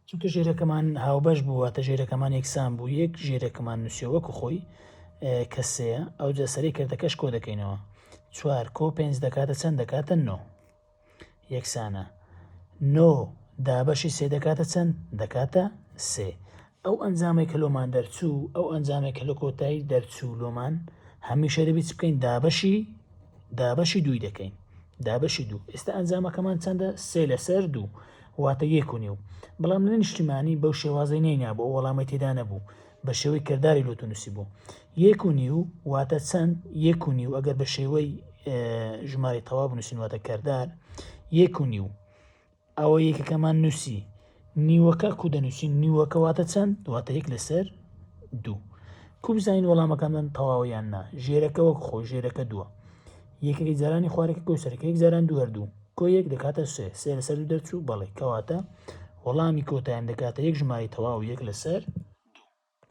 چونکە ژێرەکەمان هاوبەش بوو واتە ژێرەکەمان یەکسان بوو یەک ژێرەکەمان نووسیە وەکو خۆی کە سەیە ئەو جەسەری کردەکەش کۆ دەکەینەوە 4 کۆ 5 دەکاتە چەند دەکاتە 9 یەکسانە 9 دابەشی سێ دەکاتە چەند دەکاتە سێ ئەو ئەنجامێک کە لۆمان دەرچوو ئەو ئەنجامێک کە لە کۆتایی دەرچوو لۆمان هەمیشە دەبێت بکەین دابەشی دووی دەکەین دابەشی دوو ئێستا ئەنجامەکەمان چەندە سێ لەسەر دوو واتە 1.5 بەڵام لە نیشتیمانی بەو شێوازەی نەینا بۆ ئەو وەڵامی تێدا نەبوو بە شێوەی کردداری لۆتۆ نووسی بوو 1.5 واتە چەند 1.5 ئەگەر بە شێوەی ژماری تەواو بنووسین واتە کەردار 1.5 ئەوە یەکەکەمان نووسی نیوەکە کو دەنووسین نیوەکە واتە چەند واتە 1 لەسەر دوو کو بزانین وەڵامەکەمان تەواویان نا ژێرەکە وەک خۆی ژێرەکە دووە یەکێکی جارانی خوارێکە کۆسەرەکە یەک جاران دوو هەردوو کۆ یەک دەکاتە سێ لەسەر دوو دەرچوو بەڵێ کەواتە وەڵامی کۆتاییان دەکاتە یەک ژماری تەواو 1 لەسەر